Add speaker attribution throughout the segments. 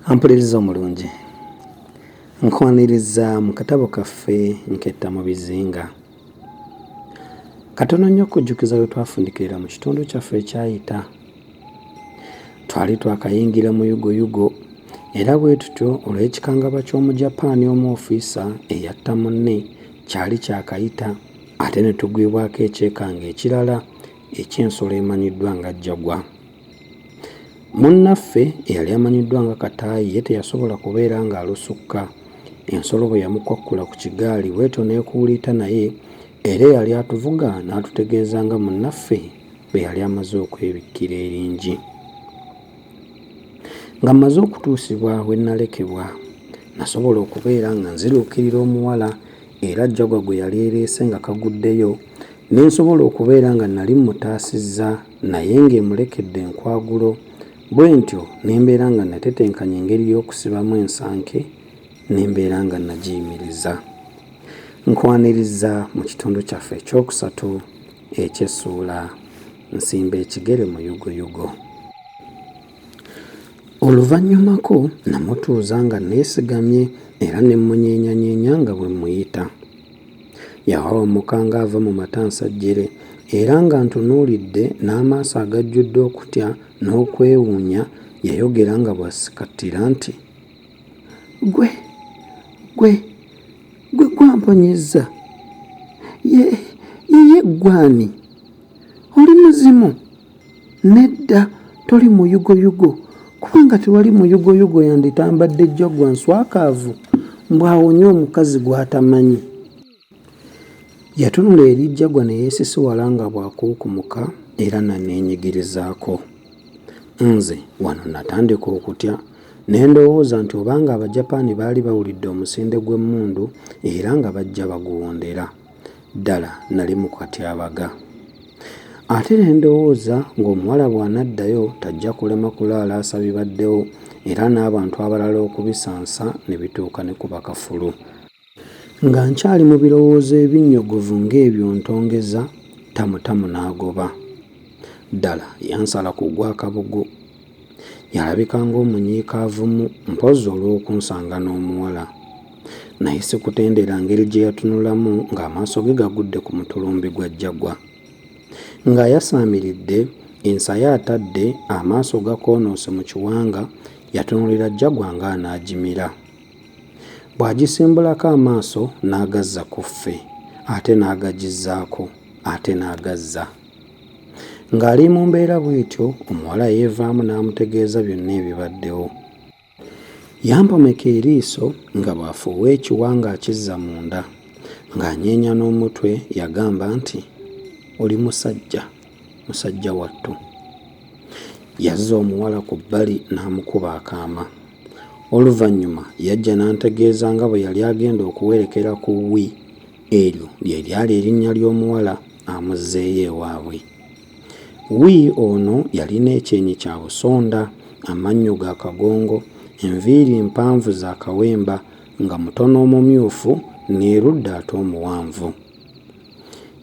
Speaker 1: Ampuliriza omulungi, nkwaniriza mu katabo kaffe nketta mu bizinga. Katono nnyo okujjukiza bwe twafundikirira mu kitundu kyaffe ekyayita. Twali twakayingira mu yugoyugo era bwe tutyo olw'ekikangaba ky'Omujapaani omu-ofiisa eyatta munne kyali kyakayita, ate ne tugwibwako ekyekanga ekirala eky'ensolo emanyiddwa nga Jagwa. Munnaffe eyali amanyiddwa nga Kataayi ye teyasobola kubeera ng'alusukka. Ensolo bwe yamukwakkula ku kigaali bw'etyo n'ekuuliita naye era eyali atuvuga n'atutegeeza nga munnaffe bwe yali amaze okwebikkira eringi. Nga mmaze okutuusibwa we nalekebwa, nasobola okubeera nga nziruukirira omuwala era Jagwa gwe yali ereese nga kaguddeyo, ne nsobola okubeera nga nali mutaasizza naye ng'emulekedde enkwagulo, bwe ntyo ne mbeera nga natetenkanya engeri y'okusibamu ensanke, ne mbeera nga nagiyimiriza. Nkwaniriza mu kitundu kyaffe ekyokusatu eky'essuula nsimba ekigere mu yugoyugo. Oluvannyumako namutuuza nga neesigamye era ne munyenyanyeenya nga bwe muyita. Yawawamuka ng'ava mu matansajjere era nga ntunuulidde n'amaaso agajjudde okutya n'okwewuunya, yayogera nga bw'asikattira nti, Gwe gwamponyezza, ye gwani? Oli muzimu? Nedda, toli muyugoyugo, kubanga tewali muyugoyugo yanditambadde Jagwa nswakaavu mbw'awonye omukazi gw'atamanyi. Yatunula eri Jagwa ne yeesisiwala nga bw'akuukumuka era naneenyigirizaako. Nze wano natandika okutya ne ndowooza nti obanga Abajapaani baali bawulidde omusinde gw'emmundu era nga bajja baguwondera. Ddala nali mu katyabaga. Ate ne ndowooza ng'omuwala bw'anaddayo tajja kulema kulaalaasa bibaddewo era n'abantu abalala okubisansa ne bituuka ne ku bakafulu. Nga nkyali mu birowoozo ebinnyogovu ng'ebyo ntongeza, tamutamu n'agoba. Ddala yansala kugwa akabugu. Yalabika ng'omunyiikaavumu mpozzi olw'okunsanga n'omuwala. Naye sikutendera ngeri gye yatunulamu ng'amaaso ge gagudde ku mutulumbi gwa Jagwa. Nga yasaamiridde, ensaya atadde, amaaso gakoonoose mu kiwanga, yatunulira Jagwa ng'anaagimira. Bw'agisimbulako amaaso n'agazza ku ffe, ate n'agagizzaako, ate n'agazza. Ng'ali mu mbeera bw'etyo, omuwala yeevaamu n'amutegeeza byonna ebibaddewo. Yampomeka eriiso nga bw'afuuwa ekiwanga akizza munda, ng'anyeenya n'omutwe, yagamba nti, Oli musajja wattu. Yazza omuwala ku bbali n'amukuba akaama. Oluvannyuma yajja n'antegeeza nga bwe yali agenda okuwerekera ku Wi, eryo lye lyali erinnya ly'omuwala amuzzeeyo ewaabwe. Wi ono yalina ekyenyi kya busonda, amannyo ga kagongo, enviiri mpanvu za kawemba, nga mutono omumyufu n'erudda ate omuwanvu.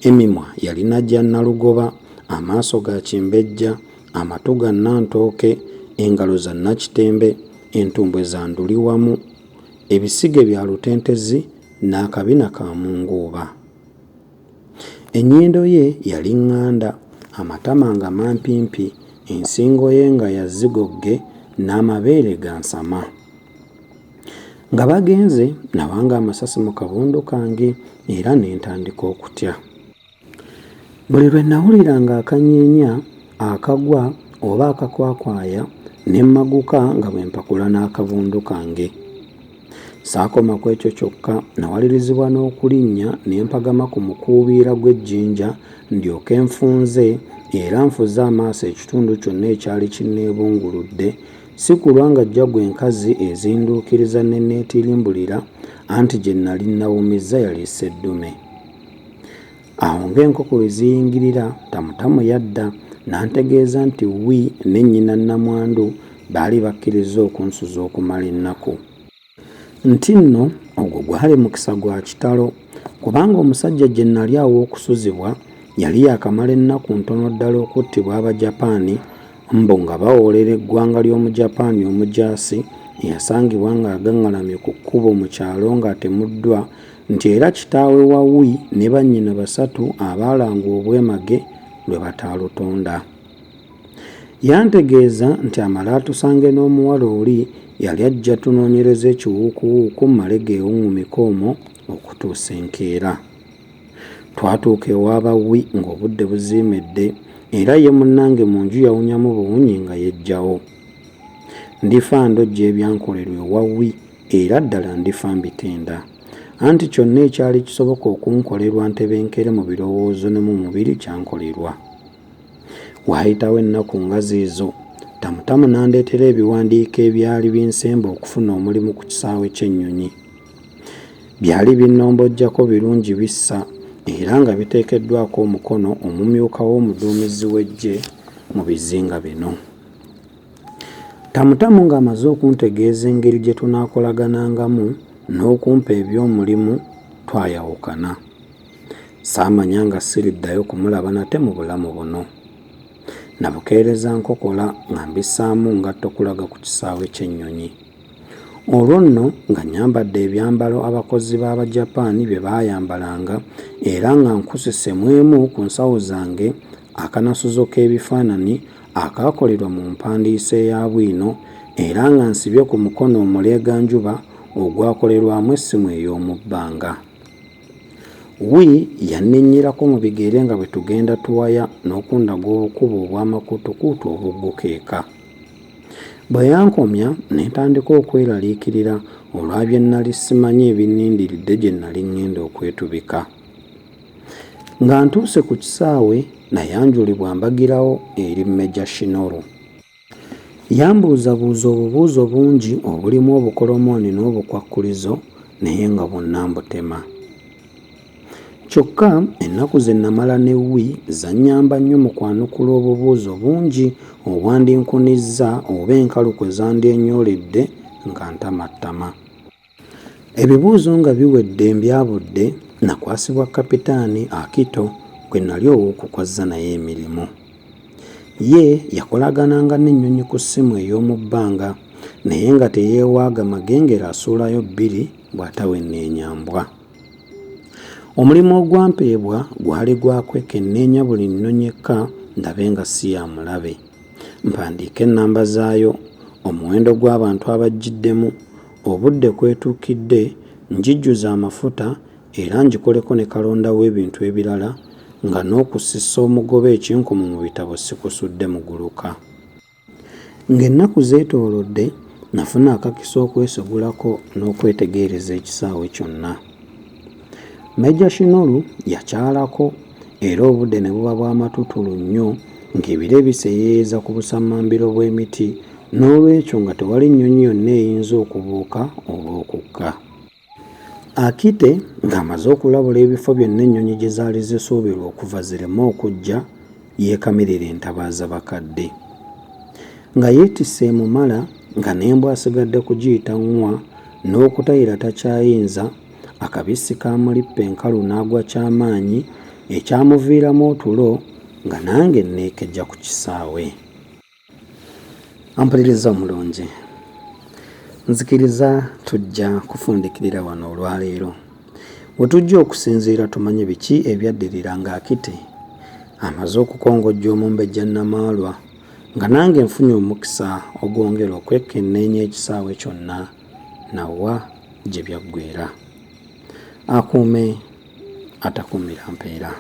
Speaker 1: Emimwa yalina gya nalugoba, amaaso ga kimbejja, amatu ga nantooke, engalo za nakitembe, entumbwe za nduliwamu, ebisige bya lutentezi n'akabina ka munguuba. Ennyindo ye yali ŋŋanda, amatama nga mampimpi, ensingo ye nga ya zigogge n'amabeere ga nsama. Nga bagenze nawanga amasasi mu kabundu kange era ne ntandika okutya. Buli lwe nawuliranga akanyeenya, akagwa oba akakwakwaya, ne mmaguka nga bwe mpakula n'akabundu kange. Saakoma ku ekyo kyokka, nawalirizibwa n'okulinnya ne mpagama ku mukuubiira gw'ejjinja, ndyoke nfunze era nfuze amaaso ekitundu kyonna ekyali kinneebunguludde, si kulwa nga Jagwa enkazi ezinduukiriza ne neetirimbulira, anti gye nali nawumizza yali sseddume. Awo ng'enkoko bwe ziyingirira, tamutamu yadda n'antegeeza nti Wi ne nnyina nnamwandu baali bakkiriza okunsuza okumala ennaku. Nti nno ogwo gwali mukisa gwa kitalo, kubanga omusajja gye nali aw'okusuzibwa yali yakamala ennaku ntono ddala okuttibwa Abajapaani, mbo nga bawoolera eggwanga ly'Omujapaani omujaasi yasangibwa ng'agaŋŋalamye ku kkubo mu kyalo ng'atemuddwa nti era kitaawe wa Wi ne bannyina basatu abaalanga obwemage lwe bataalutonda. Yantegeeza nti amala atusange n'omuwala oli yali ajja tunoonyereza ekiwuukuwuuku mmale geewuŋŋumika omwo okutuusa enkeera. Twatuuka ewaaba Wi ng'obudde buziimedde era ye munnange mu nju yawunyamu buwunyi nga yeggyawo. Ndifa ndojja ebyankolerwa ewa Wi era ddala ndifa mbitenda. Anti kyonna ekyali kisoboka okunkolerwa ntebenkere mu birowoozo ne mu mubiri kyankolerwa. Waayitawo ennaku nga ziizo, Tamutamu n'andeetera ebiwandiiko ebyali binsemba okufuna omulimu ku kisaawe ky'ennyonyi. Byali binnombojjako birungi bissa era nga biteekeddwako omukono omumyuka w'omuduumizi w'eggye mu bizinga bino. Tamutamu ng'amaze okuntegeeza engeri gye tunaakolaganangamu n'okumpa eby'omulimu, twayawukana. Saamanya nga siriddayo kumulaba nate mu bulamu buno. Nabukeereza nkokola nga mbissaamu ngatto kulaga ku kisaawe ky'ennyonyi. Olwo nno nga nyambadde ebyambalo abakozi b'Abajapaani bye baayambalanga era nga nkusise mu emu ku nsawo zange akanasuzo k'ebifaananyi akaakolerwa mu mpandiisa eya bwino era nga nsibye ku mukono omuleeganjuba ogwakolerwamu essimu ey'omu bbanga. Wi yanninnyirako mu bigere nga bwe tugenda tuwaya n'okundaga obukubo obw'amakuutukuutu obuggukeeka. Bwe yankomya ne ntandika okweraliikirira olwa bye nnali simanyi ebinnindiridde gye nnali ŋŋenda okwetubika. Nga ntuuse ku kisaawe nayanjulibwa mbagirawo eri Major Shinoru. Yambuuzabuuza obubuuzo bungi obulimu obukolomooni n'obukwakkulizo naye nga bwonna mbutema. Kyokka ennaku ze namala ne Wi zannyamba nnyo mu kwanukula obubuuzo bungi obwandinkunizza oba enkalu kwe zandyenyooledde nga ntamattama. Ebibuuzo nga biwedde mbyabudde, nakwasibwa Kapitaani Akito gwe nali ow'okukozza naye emirimu. Ye yakolagananga n'ennyonyi ku ssimu ey'omu bbanga naye nga teyeewaaga magengera asuulayo bbiri bw'atawenna enyambwa. Omulimu ogwampeebwa gwali gwa kwekenneenya buli nnyonyi ekka ndabe nga si ya mulabe. Mpandiika ennamba zaayo, omuwendo gw'abantu abaggiddemu, obudde kwetuukidde, ngijjuza amafuta era ngikoleko ne kalonda w'ebintu ebirala nga n'okusissa omugoba ekinkumu mu bitabo sikusudde muguluka. Ng'ennaku zeetoolodde, nafuna akakisa okwesogolako n'okwetegereza ekisaawe kyonna. Major Shinoru yakyalako era obudde ne buba bw'amatutulu nnyo ng'ebire biseeyeeyeza ku busammambiro bw'emiti n'olwekyo nga tewali nnyonyi yonna eyinza okubuuka oba okukka. Akite ng'amaze okulabula ebifo byonna ennyonyi gye zaali zisuubirwa okuva zireme okujja, yeekamirira entabaaza bakadde. Nga yeetisse emumala nga n'embwa asigadde kugiyita ŋŋwa n'okutayira takyayinza, akabisi kamulippe enkalu n'agwa ky'amaanyi ekyamuviiramu otulo nga nange neekejja ku kisaawe. Ampuliriza omulungi, nzikiriza tujja kufundikirira wano olwaleero. We tujja okusinziira tumanye biki ebyaddirira nga Akite amaze okukongojja omumbejja Namaalwa nga nange nfunye omukisa ogwongera okwekenneenya ekisaawe kyonna nawa gye byaggweera. Akuume atakuumira mpeera.